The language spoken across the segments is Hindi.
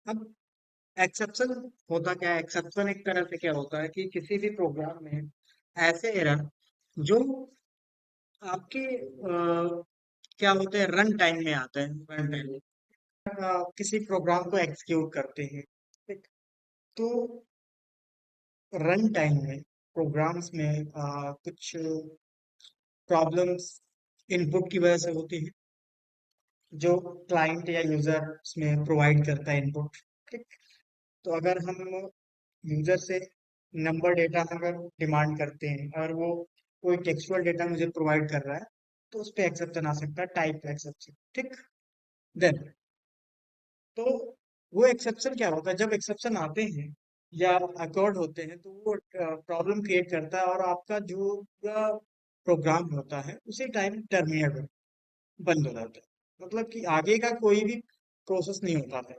अब एक्सेप्शन होता क्या है? एक्सेप्शन एक तरह से क्या होता है कि किसी भी प्रोग्राम में ऐसे एरर जो आपके क्या होते हैं, रन टाइम में आते हैं। रन टाइम में किसी प्रोग्राम को एग्जीक्यूट करते हैं, ठीक। तो रन टाइम में प्रोग्राम्स में कुछ प्रॉब्लम्स इनपुट की वजह से होती है, जो क्लाइंट या यूजर में प्रोवाइड करता है इनपुट, ठीक। तो अगर हम यूजर से नंबर डेटा अगर डिमांड करते हैं और वो कोई टेक्सुअल डेटा मुझे प्रोवाइड कर रहा है, तो उस पे एक्सेप्शन आ सकता है, टाइप एक्सेप्शन, ठीक। देन तो वो एक्सेप्शन क्या होता है? जब एक्सेप्शन आते हैं या अकॉर्ड होते हैं, तो वो प्रॉब्लम क्रिएट करता है और आपका जो प्रोग्राम होता है उसी टाइम टर्मिनेट बंद हो जाता है। मतलब कि आगे का कोई भी प्रोसेस नहीं होता है,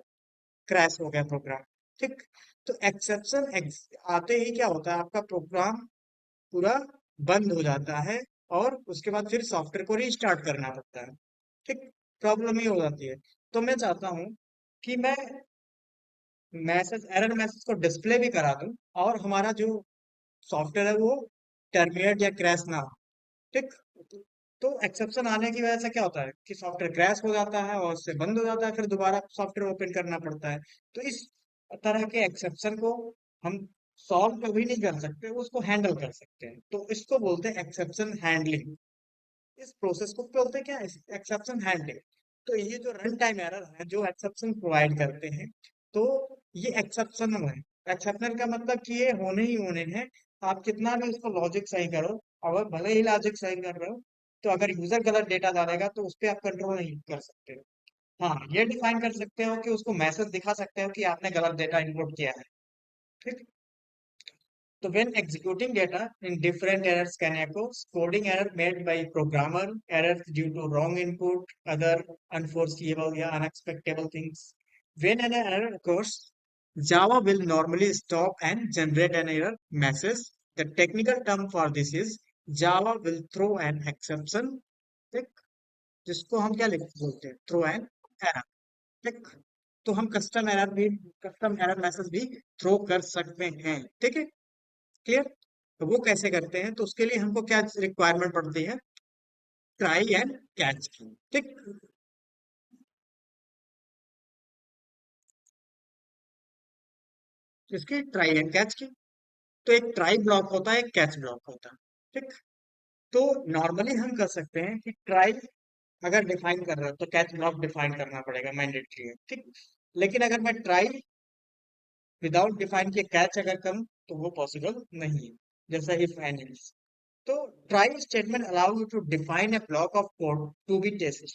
क्रैश हो गया प्रोग्राम, ठीक। तो एक्सेप्शन आते ही क्या होता है, आपका प्रोग्राम पूरा बंद हो जाता है और उसके बाद फिर सॉफ्टवेयर को रीस्टार्ट करना पड़ता है, ठीक। प्रॉब्लम ही हो जाती है। तो मैं चाहता हूँ कि मैं एरर मैसेज को डिस्प्ले भी करा दूं और हमारा जो सॉफ्टवेयर है वो टर्मिनेट या क्रैश ना हो, ठीक। तो एक्सेप्शन आने की वजह से क्या होता है कि सॉफ्टवेयर क्रैश हो जाता है और उससे बंद हो जाता है, फिर दोबारा सॉफ्टवेयर ओपन करना पड़ता है। तो इस तरह के एक्सेप्शन को हम सॉल्व कभी नहीं कर सकते, उसको हैंडल कर सकते हैं, तो इसको बोलते हैं एक्सेप्शन हैंडलिंग। इस प्रोसेस को बोलते हैं क्या? Exception handling. तो ये जो रन टाइम एरर है जो एक्सेप्शन प्रोवाइड करते हैं, तो ये एक्सेप्शनल है। एक्सेप्शनल का मतलब कि ये होने ही होने हैं। आप कितना भी उसको लॉजिक सही करो, अगर भले ही लॉजिक सही कर रहे हो, तो अगर यूजर गलत डेटा डालेगा तो उस पर आप कंट्रोल नहीं कर सकते हो। हाँ, ये डिफाइन कर सकते हो कि उसको मैसेज दिखा सकते हो कि आपने गलत डेटा इनपुट किया है, ठीक। So when executing data in different errors can echo, coding error made by programmer, errors due to wrong input, other unforeseeable or unexpectable things. When an error occurs, Java will normally stop and generate an error message. The technical term for this is Java will throw an exception, ठीक, जिसको हम क्या लिख बोलते हैं, थ्रो एन एरर, ठीक। तो हम कस्टम एरर मैसेज भी थ्रो कर सकते हैं, ठीक है। क्लियर? तो वो कैसे करते हैं? तो उसके लिए हमको क्या रिक्वायरमेंट पड़ती है? ट्राई एंड कैच की, ठीक। इसकी ट्राई एंड कैच की। तो एक ट्राई ब्लॉक होता है, एक कैच ब्लॉक होता है, ठीक। तो नॉर्मली हम कर सकते हैं कि ट्राई अगर डिफाइन कर रहे हो तो कैच ब्लॉक डिफाइन करना पड़ेगा, मैंडेटरी है, ठीक। लेकिन अगर मैं ट्राई विदाउट डिफाइन किए कैच अगर करूं तो वो पॉसिबल नहीं है, जैसा इफ एंड एल्स। तो try statement allow you to define a block of code to be tested,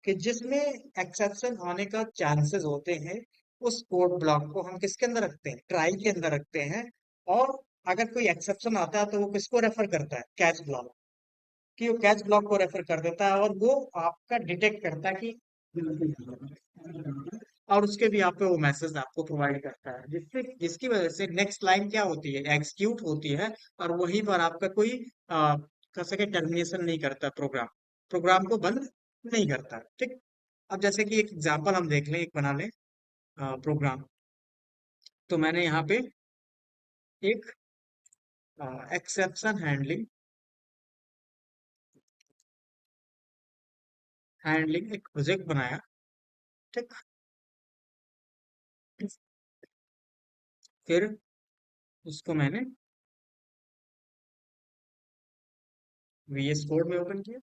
कि जिसमें एक्सेप्शन आने का चांसेस होते हैं, उस कोड ब्लॉक को हम किसके अंदर रखते हैं? ट्राई के अंदर रखते हैं। और अगर कोई एक्सेप्शन आता है तो वो किसको रेफर करता है? Catch block. कि वो कैच ब्लॉक को रेफर कर देता है और वो आपका डिटेक्ट करता है कि और उसके भी यहाँ पे वो मैसेज आपको प्रोवाइड करता है, जिससे जिसकी वजह से नेक्स्ट लाइन क्या होती है? एग्जीक्यूट होती है। और वहीं पर आपका कोई कह सके टर्मिनेशन नहीं करता, प्रोग्राम प्रोग्राम को बंद नहीं करता, ठीक। अब जैसे कि एक एग्जांपल हम देख लें, एक बना लें प्रोग्राम। तो मैंने यहाँ पे एक एक्सेप्शन हैंडलिंग एक प्रोजेक्ट बनाया, ठीक। फिर उसको मैंने VS कोड में ओपन किया।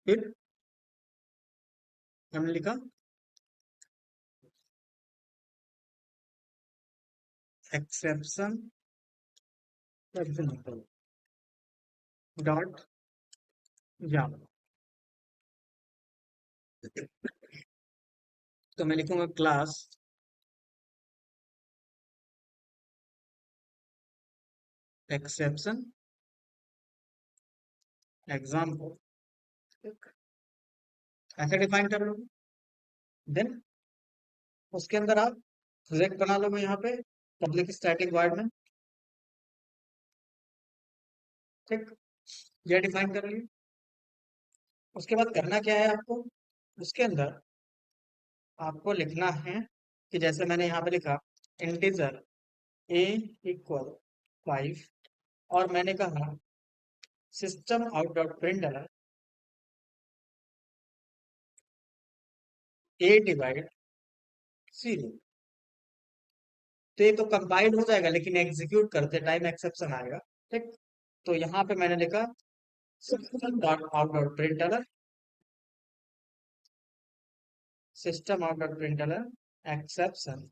फिर हमने लिखा एक्सेप्शन डॉट जावा। तो मैं लिखूंगा क्लास एक्सेप्शन एग्जाम्पल, ऐसे डिफाइन कर लो। देन उसके अंदर आप प्रोजेक्ट बना लो यहाँ पे, पब्लिक स्टैटिक वॉइड में। ठीक, ये डिफाइन कर लिया। उसके बाद करना क्या है आपको, उसके अंदर आपको लिखना है कि जैसे मैंने यहाँ पे लिखा इंटीजर a इक्वल 5, और मैंने कहा system out dot println a divide 0। तो ये तो कंपाइल हो जाएगा, लेकिन एग्जीक्यूट करते टाइम एक्सेप्शन आएगा। ठीक, तो यहाँ पे मैंने लिखा system dot out dot println, system out dot println exception,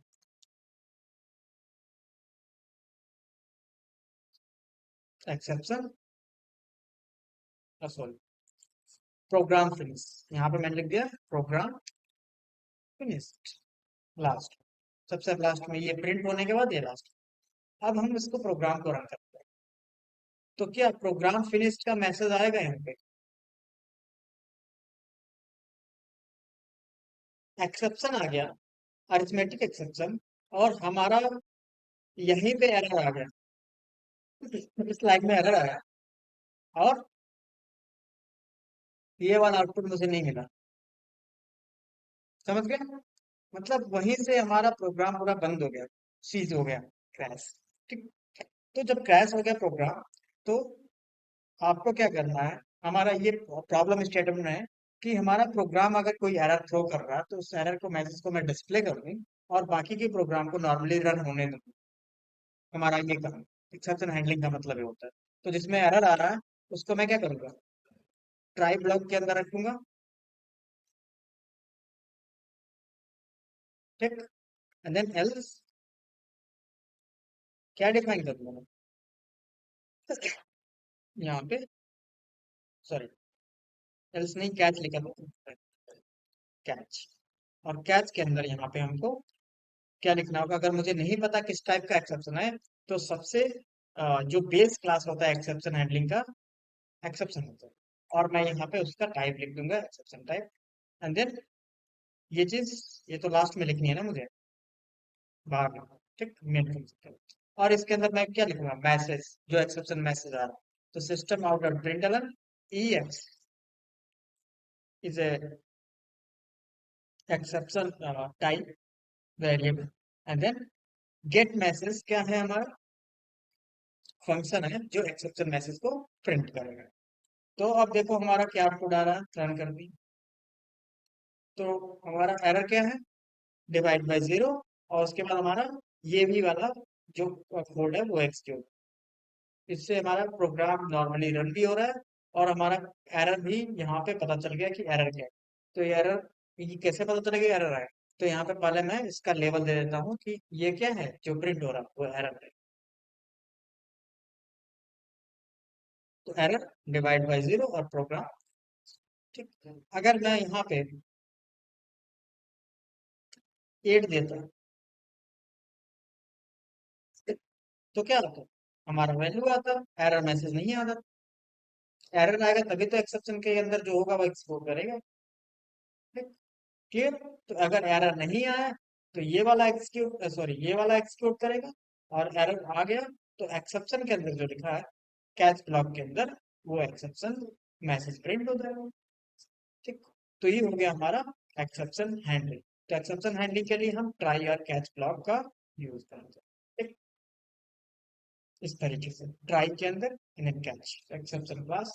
exception sorry program finish. यहाँ पे मैंने लिख दिया प्रोग्राम फिनिश्ड लास्ट, सबसे लास्ट में ये प्रिंट होने के बाद ये लास्ट। अब हम इसको प्रोग्राम को रन करते हैं, तो क्या प्रोग्राम फिनिश्ड का मैसेज आएगा यहाँ पे, एक्सेप्शन आ गया, अरिथमेटिक एक्सेप्शन, और हमारा यहीं पे एरर आ गया, इस लाइन में एरर आया, और ये वाला आउटपुट मुझे नहीं मिला। समझ गए, मतलब वहीं से हमारा प्रोग्राम पूरा बंद हो गया, सीज हो गया, क्रैश। ठीक, तो जब क्रैश हो गया प्रोग्राम, तो आपको क्या करना है, हमारा ये प्रॉब्लम स्टेटमेंट है कि हमारा प्रोग्राम अगर कोई एरर थ्रो कर रहा है तो उस एरर को मैसेज को मैं डिस्प्ले कर दूं, और बाकी के प्रोग्राम को नॉर्मली रन होने दूं। हमारा ये काम एक्सेप्शन हैंडलिंग का मतलब ये होता है। तो जिसमें एरर आ रहा है उसको मैं क्या करूंगा, ट्राई ब्लॉक के अंदर रखूंगा। ठीक, एंड देन एल्स क्या डिफाइन करूंगा मैं, यहाँ पे सॉरी एल्स नहीं, कैच लिखा था, कैच। और कैच के अंदर यहाँ पे हमको क्या लिखना होगा, अगर मुझे नहीं पता किस टाइप का एक्सेप्शन है, तो सबसे जो बेस क्लास होता है एक्सेप्शन हैंडलिंग का, एक्सेप्शन होता है, और मैं यहाँ पे उसका टाइप लिख दूंगा एक्सेप्शन टाइप। एंड देन ये चीज, ये तो लास्ट में लिखनी है ना मुझे, बाद में। ठीक, मेन फंक्शन। और इसके अंदर मैं क्या लिखूंगा, मैसेज, जो एक्सेप्शन मैसेज आ रहा है, तो system out dot println e x is a exception type variable, and then get message क्या है हमारा, फंक्शन है जो एक्सेप्शन मैसेज को प्रिंट करेगा। तो अब देखो हमारा क्या आउटपुट आ रहा है, रन कर दी, तो हमारा एरर क्या है, डिवाइड बाय 0, और उसके बाद हमारा ये भी वाला जो कोड है वो एग्जीक्यूट, इससे हमारा प्रोग्राम नॉर्मली रन भी हो रहा है, और हमारा एरर भी यहाँ पे पता चल गया कि एरर क्या है। तो ये एरर, ये कैसे पता चलेगा एरर है, तो यहाँ पे पहले मैं इसका लेवल दे देता हूँ कि ये क्या है जो प्रिंट हो रहा है, वो एरर है। तो एरर डिवाइड बाय 0 और प्रोग्राम। ठीक, अगर मैं यहाँ पे 8 देता हूँ, तो क्या होता है, हमारा वैल्यू आता है, एरर मैसेज नहीं आता। एरर आएगा तभी तो एक्सेप्शन के अंदर जो होगा वो एक्सपोर्ट करेगा। ठीक, क्लियर। तो अगर एरर नहीं आया तो ये वाला एक्सक्यूट सॉरी ये वाला एक्सक्यूट करेगा, और एरर आ गया तो एक्सेप्शन के अंदर जो लिखा है कैच ब्लॉक के अंदर, वो एक्सेप्शन मैसेज प्रिंट हो जाएगा। ठीक, तो ये हो गया हमारा एक्सेप्शन हैंडलिंग। तो एक्सेप्शन हैंडलिंग के लिए हम ट्राई और कैच ब्लॉक का यूज करेंगे। ठीक, इस तरीके से ट्राई के अंदर इन कैच एक्सेप्शन क्लास।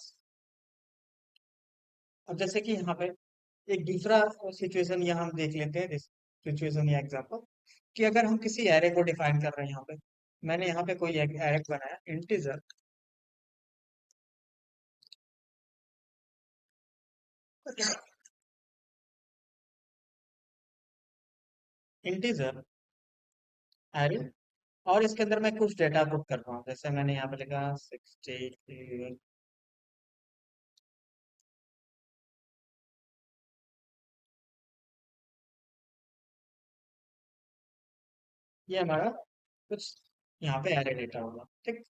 अब जैसे कि यहाँ पे एक दूसरा सिचुएशन यहाँ हम देख लेते हैं, सिचुएशन या एग्जांपल, कि अगर हम किसी एरे को डिफाइन कर रहे हैं, यहाँ पे मैंने यहाँ पे कोई एक एरे बनाया इंटीजर, इंटीजर एरे, और इसके अंदर मैं कुछ डेटा पुट कर रहा हूँ, जैसे मैंने यहाँ पे लिखा 60। ये हमारा कुछ यहाँ पे एरे डेटा होगा। ठीक,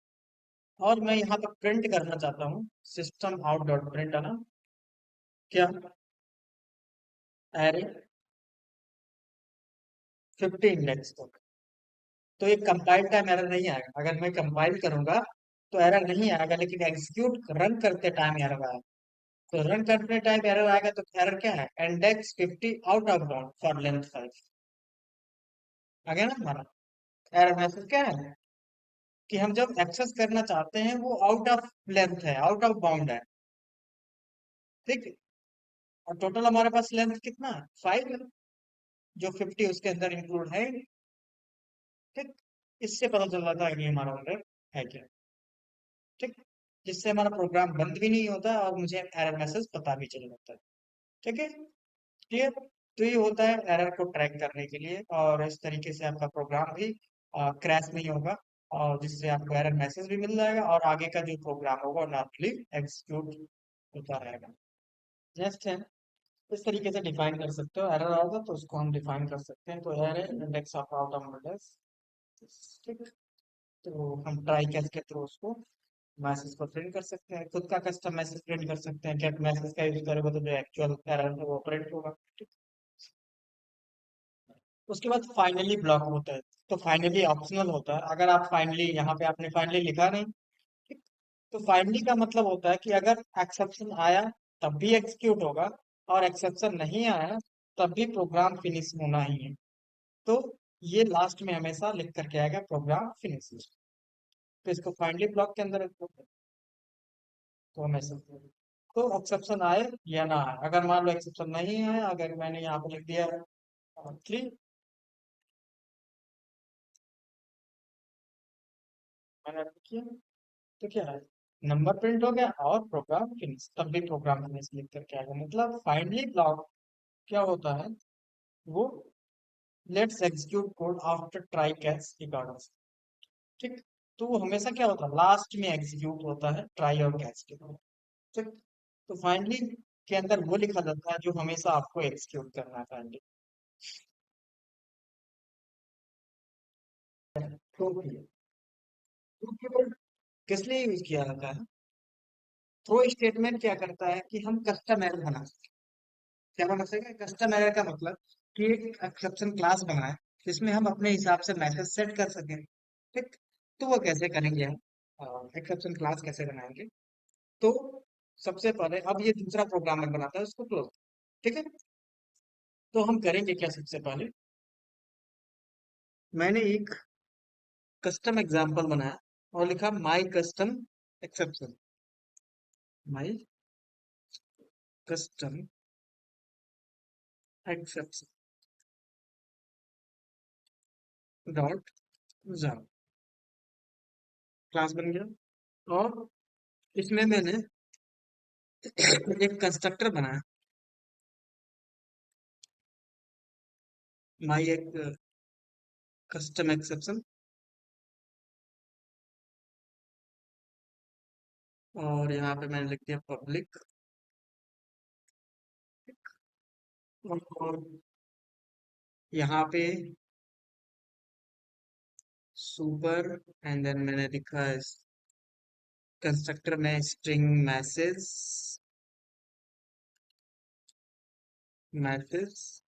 और मैं यहाँ पे प्रिंट करना चाहता हूँ सिस्टम आउट डॉट प्रिंट है ना, क्या एरे 50 इंडेक्स तक। तो ये कंपाइल टाइम एरर नहीं आएगा, अगर मैं कंपाइल करूंगा तो एरर नहीं आएगा, लेकिन एग्जीक्यूट रन करते टाइम एरर आएगा। तो रन करते टाइम एरर आएगा, तो एरर क्या है? Index 50 out of bound for length 5। आ गया ना हमारा एरर मैसेज? क्या है कि हम जब एक्सेस करना चाहते हैं वो आउट ऑफ लेंथ है, आउट ऑफ बाउंड है। ठीक है। और टोटल हमारे पास लेंथ कितना है? 5 है, जो 50 उसके अंदर इंक्लूड है ही नहीं। ठीक। इससे पता चल जाता है कि हमारा अंदर है क्या। ठीक। जिससे हमारा प्रोग्राम बंद भी नहीं होता और मुझे एरर मैसेज पता भी चल जाता है। ठीक है। क्लियर? तो ये होता है एरर को ट्रैक करने के लिए, और इस तरीके से आपका प्रोग्राम भी क्रैश नहीं होगा, और जिससे आपको एरर मैसेज भी मिल जाएगा और आगे का जो प्रोग्राम होगा नॉर्मली एग्जीक्यूट होता रहेगा। नेक्स्ट है, इस तरीके से डिफाइन कर सकते हो। एरर आएगा तो उसको हम डिफाइन कर सकते हैं। तो error index of out of models. ठीक है। तो हम ट्राई कैच के थ्रू उसको मैसेज को प्रिंट कर सकते हैं, खुद का कस्टम मैसेज प्रिंट कर सकते हैं। गेट मैसेज का यूज करेंगे तो जो एक्चुअल एरर है वो प्रिंट होगा। ठीक। उसके बाद फाइनली ब्लॉक होता है। तो फाइनली ऑप्शनल होता है। अगर आप फाइनली, यहाँ पे आपने फाइनली लिखा नहीं, ठीक, तो फाइनली का मतलब होता है कि अगर एक्सेप्शन आया तब भी एग्जीक्यूट होगा, और एक्सेप्शन नहीं आया तब भी प्रोग्राम फिनिश होना ही है। तो ये लास्ट में हमेशा लिख करके आएगा प्रोग्राम फिनिश। तो इसको फाइनली ब्लॉक के अंदर रखो, तो हमेशा तो एक्सेप्शन आए या ना आए। अगर मान लो एक्सेप्शन नहीं है, अगर मैंने यहाँ पे लिख दिया 3, मैंने लिख किया, तो क्या है, नंबर प्रिंट हो गया और प्रोग्राम फिनिश। तब भी प्रोग्राम फिनिश लिख करके आएगा। मतलब फाइनली ब्लॉक क्या होता है, वो let's execute code after try catch recorders. ठीक। तो वो हमेशा क्या होता है, लास्ट में एग्जीक्यूट होता है ट्राई और कैच के बाद। ठीक। तो फाइनली के अंदर वो लिखा जाता है जो हमेशा आपको एग्जीक्यूट करना है फाइनली। तो किस लिए यूज किया जाता है? थ्रो स्टेटमेंट क्या करता है कि हम कस्टम एरर बना सकते हैं। क्या बना सकते हैं? कस्टम एरर का मतलब कि एक एक्सेप्शन क्लास बनाए जिसमें हम अपने हिसाब से मैसेज सेट कर सकें। ठीक। तो वो कैसे करेंगे हम? एक्सेप्शन क्लास कैसे बनाएंगे? तो सबसे पहले, अब ये दूसरा प्रोग्रामर बनाता है उसको क्लोज। ठीक है। तो हम करेंगे क्या? सबसे पहले मैंने एक कस्टम एग्जांपल बनाया और लिखा my custom exception, my custom exception dot Java. Class बन गया। और इसमें मैंने एक कंस्ट्रक्टर बनाया, माई एक कस्टम एक्सेप्शन, और यहाँ पे मैंने लिख दिया पब्लिक, और यहाँ पे सुपर, एंड देन मैंने लिखा है कंस्ट्रक्टर में string message, message.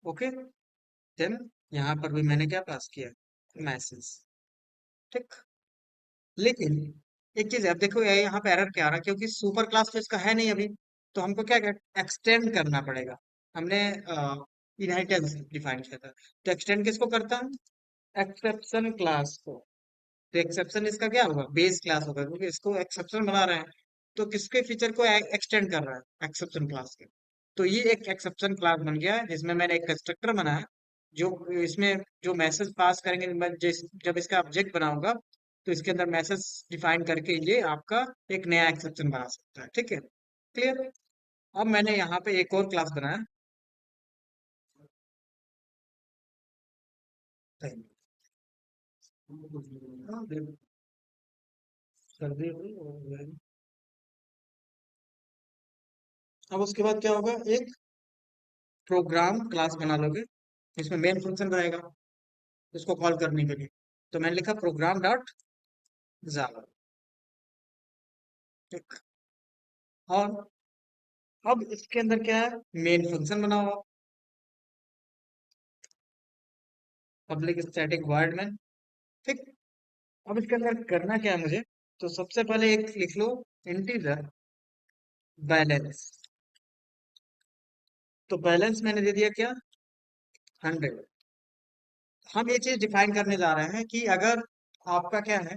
Okay. Then यहाँ पर भी मैंने क्या पास किया? मैसेज। ठीक। लेकिन एक चीज है, अब देखो ये यहाँ पे एरर क्या आ रहा है, क्योंकि सुपर क्लास तो इसका है नहीं अभी। तो हमको क्या एक्सटेंड करना पड़ेगा। हमने इनहेरिटेंस डिफाइन किया था, तो एक्सटेंड किसको करता हूँ? एक्सेप्शन क्लास को। तो एक्सेप्शन इसका क्या होगा? बेस क्लास होगा, क्योंकि इसको एक्सेप्शन बना रहे हैं। तो किसके फीचर को एक्सटेंड कर रहा है? एक्सेप्शन क्लास के। तो ये एक एक्सेप्शन क्लास बन गया है जिसमें मैंने एक कंस्ट्रक्टर बनाया, जो इसमें जो मैसेज पास करेंगे, जब इसका ऑब्जेक्ट बनाऊंगा तो इसके अंदर मैसेज डिफाइन करके ये आपका एक नया एक्सेप्शन बना सकता है। ठीक है। क्लियर? अब मैंने यहाँ पे एक और क्लास बनाया। सर्दी हुई और अब उसके बाद क्या होगा, एक प्रोग्राम क्लास बना लोगे, इसमें मेन फंक्शन रहेगा इसको कॉल करने के लिए। तो मैंने लिखा प्रोग्राम डॉट जावा। ठीक। और अब इसके अंदर क्या है, मेन फंक्शन बना हुआ, पब्लिक स्टैटिक वॉइड में। ठीक। अब इसके अंदर करना क्या है मुझे, तो सबसे पहले एक लिख लो, इंटीजर बैलेंस। तो बैलेंस मैंने दे दिया क्या, 100। हम ये चीज डिफाइन करने जा रहे हैं कि अगर आपका क्या है,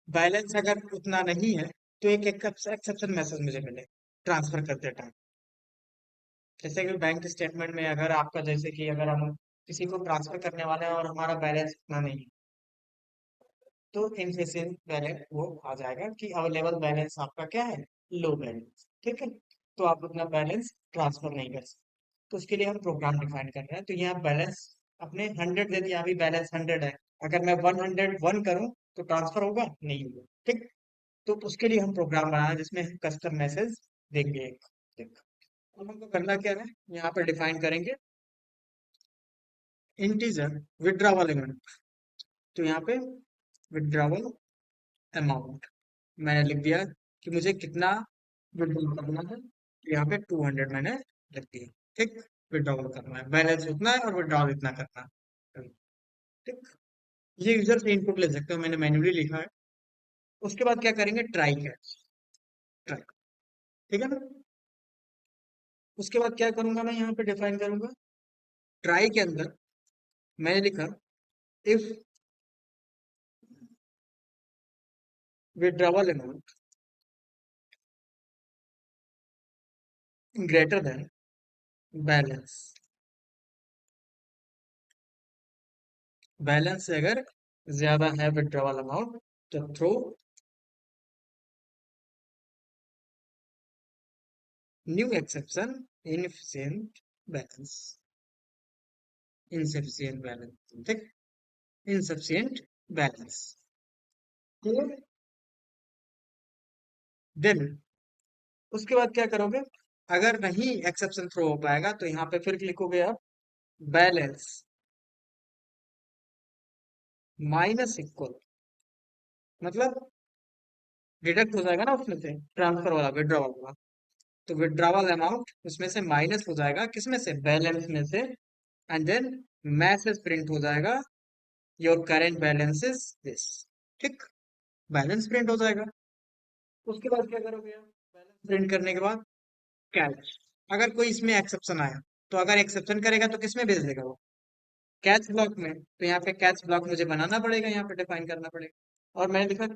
बैलेंस अगर उतना नहीं है तो एक एक्सेप्शन मैसेज मुझे मिले ट्रांसफर करते टाइम। जैसे कि बैंक स्टेटमेंट में अगर आपका, जैसे कि अगर हम किसी को ट्रांसफर करने वाले हैं और हमारा बैलेंस उतना नहीं है, तो इनफिशिएंट बैलेंस वो आ जाएगा कि अवेलेबल बैलेंस आपका क्या है, लो बैलेंस। ठीक है, तो आप उतना बैलेंस ट्रांसफर नहीं कर सकते। तो उसके लिए हम प्रोग्राम डिफाइन कर रहे हैं। तो यहाँ बैलेंस अपने 100 दे दिया, अभी बैलेंस 100 है। अगर मैं 101 करूं तो ट्रांसफर होगा, नहीं होगा। ठीक, तो उसके लिए हम प्रोग्राम बनाना है जिसमें हम कस्टम मैसेज देंगे एक। ठीक, अब हमको करना क्या है, यहाँ पे डिफाइन करेंगे इंटीजर विड्रॉवल अमाउंट। तो यहाँ पे विड्रॉवल अमाउंट मैंने लिख दिया कि मुझे कितना विड्रॉल करना है, तो यहाँ पे 200 मैंने लिख दिया। ठीक, विड्रॉल करना है, बैलेंस उतना है और विड्रॉल इतना करना है। ठीक, ये यूजर से इनपुट ले सकते हो, मैंने मैन्युअली लिखा है। उसके बाद क्या करेंगे, ट्राई कैच। ट्राई, ठीक है ना। उसके बाद क्या करूंगा, मैं यहाँ पे डिफाइन करूंगा ट्राई के अंदर मैंने लिखा if withdrawal amount greater than balance. Balance से अगर ज्यादा है विड्रॉवल अमाउंट, तो throw new exception insufficient balance. Insufficient balance, ठीक, इनसफिशिएंट बैलेंस। देन उसके बाद क्या करोगे, अगर नहीं एक्सेप्शन थ्रो हो पाएगा तो यहाँ पे फिर लिखोगे आप बैलेंस माइनस इक्वल, मतलब डिडक्ट हो जाएगा ना उसमें से ट्रांसफर वाला, विड्रॉवल वाला। तो विड्रॉवल अमाउंट उसमें से माइनस हो जाएगा, किसमें से, बैलेंस में से। एंड देन मैसेज प्रिंट हो जाएगा, your current balance is this. ठीक, बैलेंस प्रिंट हो जाएगा। उसके बाद क्या करोगे आप, बैलेंस प्रिंट करने के बाद कैच। अगर कोई इसमें एक्सेप्शन आया, तो अगर एक्सेप्शन करेगा तो किसमें भेज देगा वो, कैच ब्लॉक में। तो यहाँ पे कैच ब्लॉक मुझे बनाना पड़ेगा, यहाँ पे डिफाइन करना पड़ेगा। और मैंने लिखा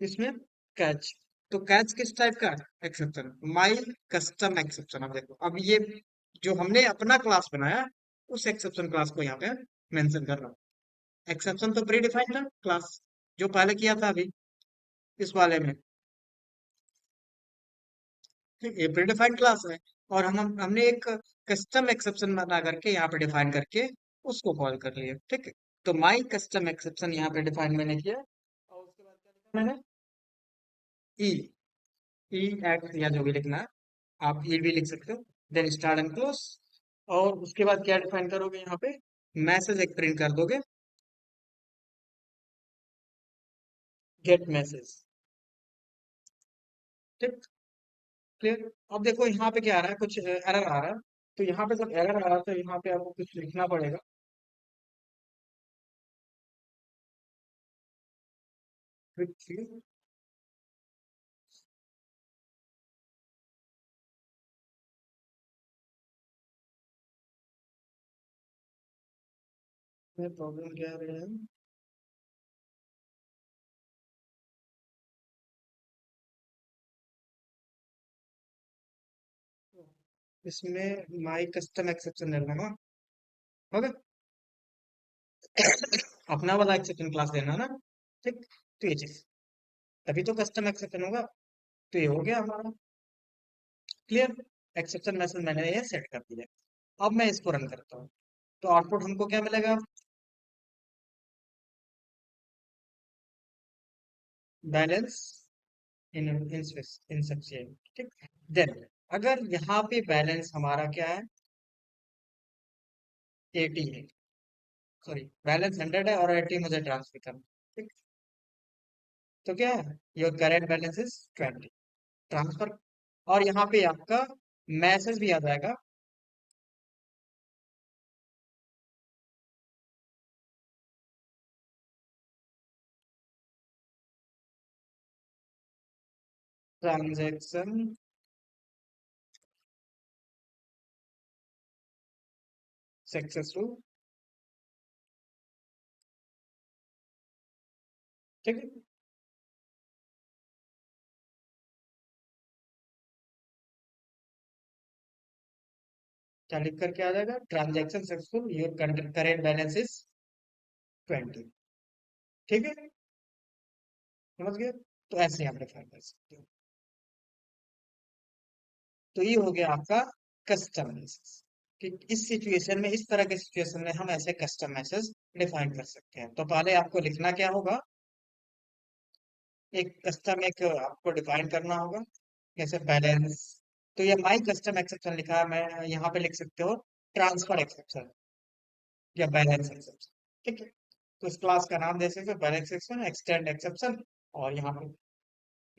इसमें कैच। तो कैच किस टाइप का, एक्सेप्शन, माई कस्टम एक्सेप्शन। अब देखो, अब ये जो हमने अपना क्लास बनाया, उस एक्सेप्शन क्लास को यहाँ पे मेंशन कर रहा हूँ। एक्सेप्शन तो प्री डिफाइंड था क्लास, जो पहले किया था अभी इस वाले में। ठीक, ये प्रीडिफाइंड क्लास है। और हमने एक कस्टम एक्सेप्शन बना करके यहाँ पे डिफाइन करके उसको कॉल कर लिया। ठीक है, तो माई कस्टम एक्सेप्शन यहाँ पे डिफाइन मैंने किया। और उसके बाद क्या लिखा मैंने, ई, ई एक्ट या जो भी लिखना है, आप ई भी लिख सकते हो। Then start and close. और उसके बाद क्या डिफाइन करोगे, यहाँ पे मैसेज एक प्रिंट कर दोगे, गेट मैसेज। ठीक, क्लियर। अब देखो यहाँ पे क्या आ रहा है, कुछ एरर आ रहा है। तो यहाँ पे जब एरर आ रहा है तो यहाँ पे आपको कुछ लिखना पड़ेगा। प्रॉब्लम क्या आ रही है, इसमें माई कस्टम एक्सेप्शन लेना ना होगा। अपना वाला एक्सेप्शन क्लास लेना ना। ठीक, तो ये चीज, तभी तो कस्टम एक्सेप्शन होगा। तो ये हो गया हमारा क्लियर। एक्सेप्शन मैसेज मैंने ये सेट कर दिया। अब मैं इसको रन करता हूँ, तो आउटपुट हमको क्या मिलेगा, बैलेंस इन इनसफिशिएंट। ठीक, देन अगर यहाँ पे बैलेंस हमारा क्या है, 80 है, सॉरी बैलेंस 100 है और 80 मुझे ट्रांसफर करना। ठीक, तो क्या है, your current balance is 20, transfer. और यहाँ पे आपका मैसेज भी आ जाएगा, ट्रांजैक्शन सक्सेसफुल। ठीक है, क्या लिख करके आ जाएगा? Transaction successful, your current balance is 20। ठीक है, समझ गए? तो ऐसे आप डिफाइन कर सकते हो। तो ये हो गया आपका कस्टम मैसेज, कि इस सिचुएशन में, इस तरह के सिचुएशन में हम ऐसे कस्टम मैसेज डिफाइन कर सकते हैं। तो पहले आपको लिखना क्या होगा? एक कस्टम एक आपको डिफाइन करना होगा, जैसे बैलेंस। तो ये माई कस्टम एक्सेप्शन लिखा है, मैं यहाँ पे लिख सकते हो ट्रांसफर एक्सेप्शन या बैलेंस एक्सेप्शन। ठीक है, तो इस क्लास का नाम दे सकते हो बैलेंस एक्सेप्शन, एक्सटेंड एक्सेप्शन। और यहाँ पे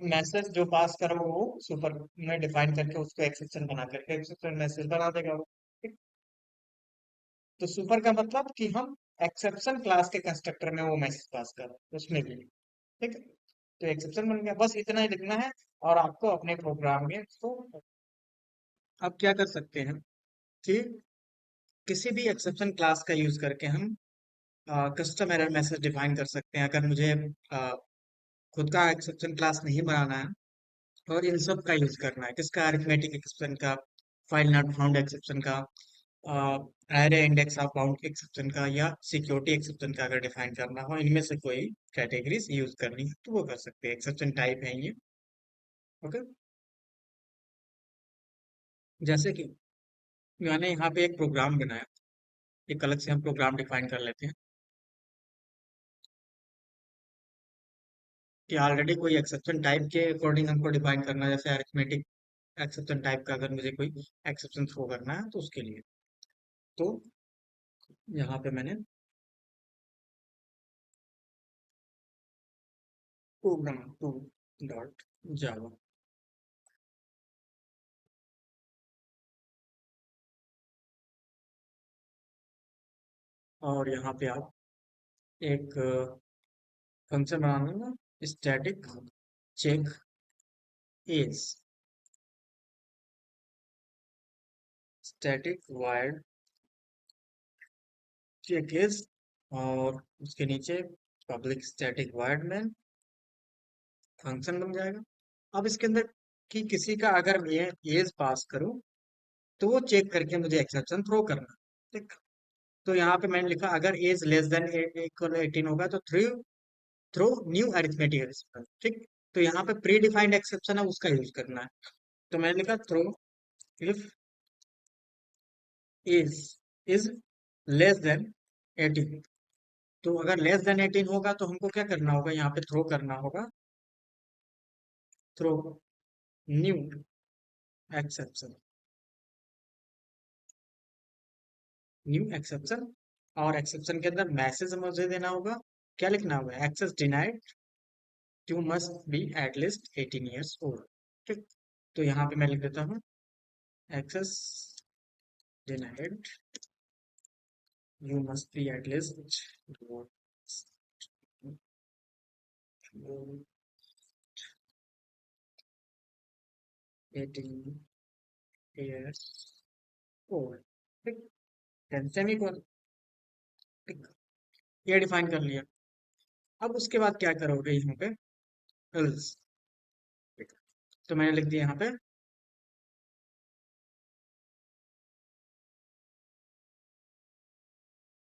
मैसेज जो पास करो वो सुपर में डिफाइन करके उसको एक्सेप्शन बना करके एक्सेप्शन मैसेज बना देगा वो। ठीक? तो सुपर का मतलब कि हम एक्सेप्शन क्लास के कंस्ट्रक्टर में वो मैसेज पास कर उसमें भी। ठीक है, तो एक्सेप्शन बन गया, बस इतना ही लिखना है। और आपको अपने प्रोग्राम में तो आप क्या कर सकते हैं कि किसी भी एक्सेप्शन क्लास का यूज करके हम कस्टम एरर मैसेज डिफाइन कर सकते हैं। अगर मुझे खुद का एक्सेप्शन क्लास नहीं बनाना है और इन सब का यूज करना है, किसका? अरिथमेटिक एक्सेप्शन का, फाइल नॉट फाउंड एक्सेप्शन का, array index of bound exception का, या सिक्योरिटी एक्सेप्शन का अगर डिफाइन करना हो, इनमें से कोई कैटेगरीज यूज करनी है तो वो कर सकते हैं। एक्सेप्शन टाइप है ये। ओके, जैसे कि मैंने यहाँ पे एक प्रोग्राम बनाया, एक अलग से हम प्रोग्राम डिफाइन कर लेते हैं कि ऑलरेडी कोई एक्सेप्शन टाइप के अकॉर्डिंग हमको डिफाइन करना है, जैसे अरिथमेटिक एक्सेप्शन टाइप का अगर मुझे कोई एक्सेप्शन थ्रो करना है तो उसके लिए। तो यहाँ पे मैंने प्रोग्राम टू डॉट जावा, और यहाँ पे आप एक फंक्शन बना लेना, static check age, static void check age, और उसके नीचे पब्लिक स्टैटिक वाइड में फंक्शन बन जाएगा। अब इसके अंदर कि किसी का अगर मैं एज पास करूं तो वो चेक करके मुझे एक्सेप्शन थ्रो करना। ठीक, तो यहाँ पे मैंने लिखा अगर एज लेस देन इक्वल 18 होगा तो through throw new arithmetic exception. ठीक, तो यहाँ पे प्री डिफाइंड एक्सेप्शन है उसका यूज करना है। तो मैंने लिखा throw if is less than 18। तो अगर लेस देन 18 होगा तो हमको क्या करना होगा? यहाँ पे थ्रो करना होगा, throw new exception, new exception. और एक्सेप्शन के अंदर मैसेज मुझे देना होगा, क्या लिखना होगा? Access denied, you must be at least 18 years old. ठीक, तो यहाँ पे मैं लिख देता हूँ access denied, you must be at least 18 years old. ठीक, सेमीकोलन। ठीक, ये डिफाइन कर लिया। अब उसके बाद क्या करोगे यहाँ पे? एल्स। तो मैंने लिख दिया यहाँ पे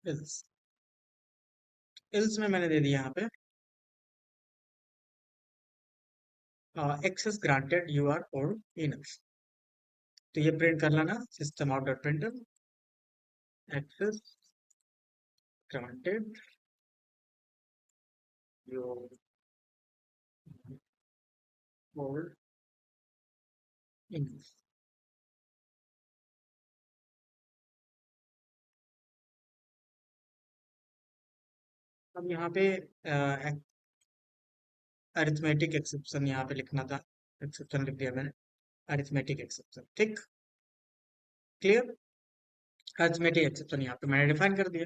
एल्स। एल्स में मैंने दे दिया यहाँ पे access granted you are old enough. तो ये प्रिंट कर लेना, system out dot printer access granted you old enough. अब यहाँ पे अरिथमेटिक एक्सेप्शन यहाँ पे लिखना था, एक्सेप्शन लिख दिया मैंने, अरिथमेटिक एक्सेप्शन। ठीक, क्लियर? अरिथमेटिक एक्सेप्शन यहाँ पे मैंने डिफाइन कर दिया।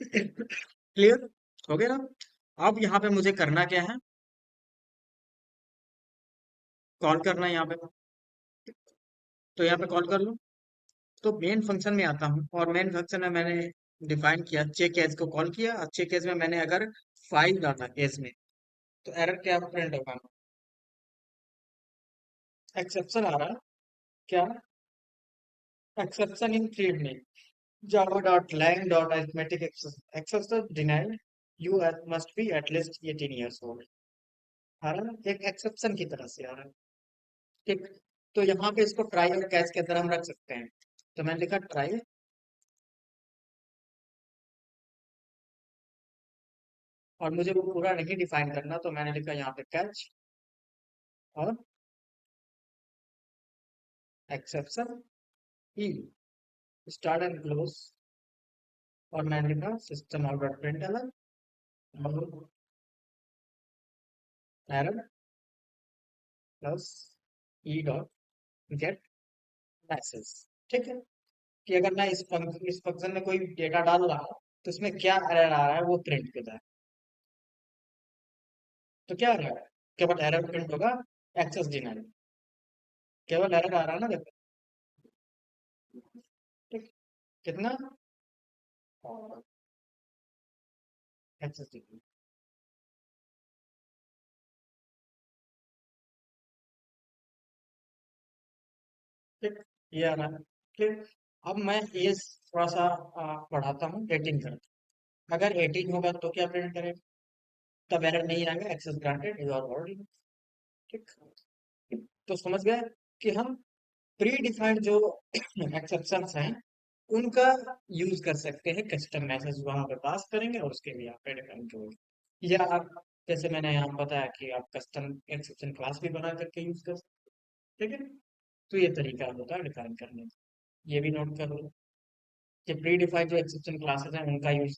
क्लियर हो गया ना? अब यहाँ पे मुझे करना क्या है? कॉल करना है यहाँ पे, तो यहाँ पे कॉल कर लो। तो मेन फंक्शन में आता हूँ, और मेन फंक्शन में मैंने डिफाइन किया चेक एज को कॉल किया, और चेक एज में मैंने अगर 5 डाला एज में, तो एरर क्या प्रिंट होगा? एक्सेप्शन आ रहा है क्या? Exception in field name java dot lang dot arithmetic exception denied, you must be at least 18 years old। आ रहा है एक एक्सेप्शन की तरह से आ रहा है। ठीक, तो यहाँ पे इसको ट्राई और कैच के अंदर हम रख सकते हैं। तो मैंने लिखा ट्राई, और मुझे वो पूरा नहीं डिफाइन करना, तो मैंने लिखा यहाँ पे कैच और exception E, start and close, और मैंने लिखा सिस्टम आउट डॉट प्रिंटलन और error plus E dot gate message. ठीक है, कि अगर मैं इस फंक्शन में कोई डेटा डाल रहा हूँ, तो इसमें क्या एरर आ रहा है वो प्रिंट करता है। तो क्या एरर है? केवल एरर प्रिंट होगा, एक्सेस डिनाइड, केवल एरर आ रहा है ना, देखो। ठीक, कितना? Access denied. ठीक, ये आ रहा है। ठीक, अब मैं ये थोड़ा सा बढ़ाता हूँ 18 कर। अगर 18 होगा तो क्या प्रिंट करेगा? तब एरर नहीं आएगा, access granted you are already. ठीक, तो समझ गए कि हम प्री डिफाइंड जो एक्सेप्शंस हैं उनका यूज कर सकते हैं, कस्टम मैसेज वहां पे पास करेंगे और उसके लिए आप प्री डिफाइंड जो, या आप, जैसे मैंने यहाँ बताया कि आप कस्टम एक्सेप्शन क्लास भी बना करके यूज कर सकते हैं। ठीक है, तो ये तरीका होता है डिफाइन करने का। ये भी नोट कर लो कि प्री डिफाइंड जो एक्सेप्शन क्लासेस हैं उनका यूज।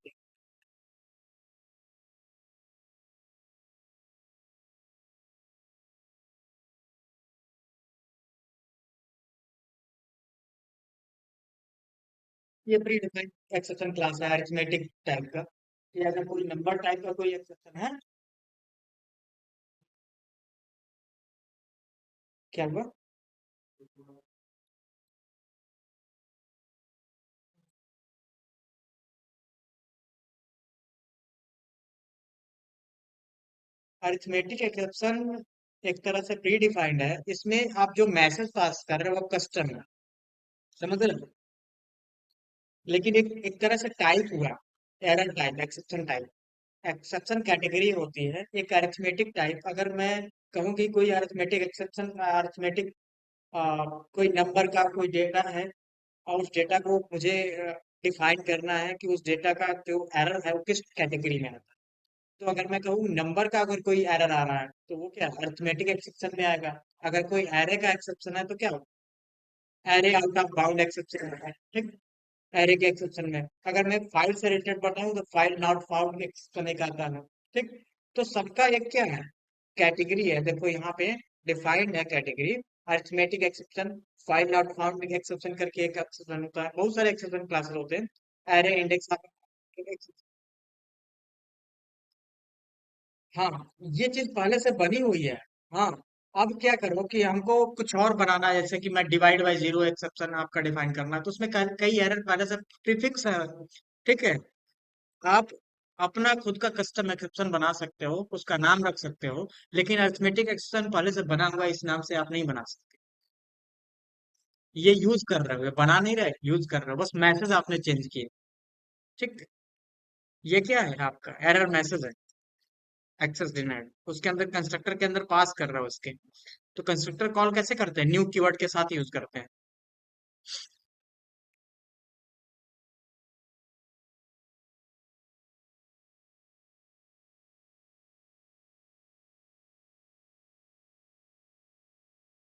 ये प्री डिफाइंड एक्सेप्शन क्लास है अरिथमेटिक टाइप का, या अगर कोई नंबर टाइप का कोई एक्सेप्शन है। क्या हुआ? अरिथमेटिक एक्सेप्शन एक तरह से प्री डिफाइंड है, इसमें आप जो मैसेज पास कर रहे हो वो कस्टम है, समझ रहे हो? लेकिन एक तरह से टाइप हुआ, error type, exception type. Exception category होती है एक अरिथमेटिक टाइप। अगर मैं कहूँ कि कोई अरिथमेटिक एक्सेप्शन, अरिथमेटिक कोई नंबर का कोई डेटा है, और उस डेटा को मुझे डिफाइन करना है कि उस डेटा का जो एरर है वो किस कैटेगरी में आता है। तो अगर मैं कहूँ नंबर का अगर कोई एरर आ रहा है, तो वो क्या अरिथमेटिक एक्सेप्शन में आएगा। अगर कोई एरे का एक्सेप्शन है तो क्या, array out of bound exception है। ठीक, एरे के एक्सेप्शन में अगर मैं फाइल से रिलेटेड बताऊं तो फाइल नॉट फाउंड एक्सेप्शन एक आता है। ठीक, तो सबका एक क्या है, कैटेगरी है। देखो यहाँ पे डिफाइंड है category, arithmetic exception, file not found exception करके एक एक्सेप्शन होता है, बहुत सारे एक्सेप्शन क्लासेस होते हैं, एरे इंडेक्स। हाँ, ये चीज पहले से बनी हुई है। हाँ, अब क्या करो कि हमको कुछ और बनाना है, जैसे कि मैं डिवाइड बाय जीरो एक्सेप्शन आपका डिफाइन करना है, तो उसमें कई एरर पहले से प्रीफिक्स है। ठीक है, आप अपना खुद का कस्टम एक्सेप्शन बना सकते हो, उसका नाम रख सकते हो, लेकिन अरिथमेटिक एक्सेप्शन पहले से बना हुआ है, इस नाम से आप नहीं बना सकते। ये यूज कर रहे हो, बना नहीं रहे, यूज कर रहे हो, बस मैसेज आपने चेंज किए। ठीक, ये क्या है आपका एरर मैसेज है, एक्सेस डिनाइड, उसके अंदर कंस्ट्रक्टर के अंदर पास कर रहा है उसके। तो कंस्ट्रक्टर कॉल कैसे करते हैं? न्यू कीवर्ड के साथ यूज करते हैं।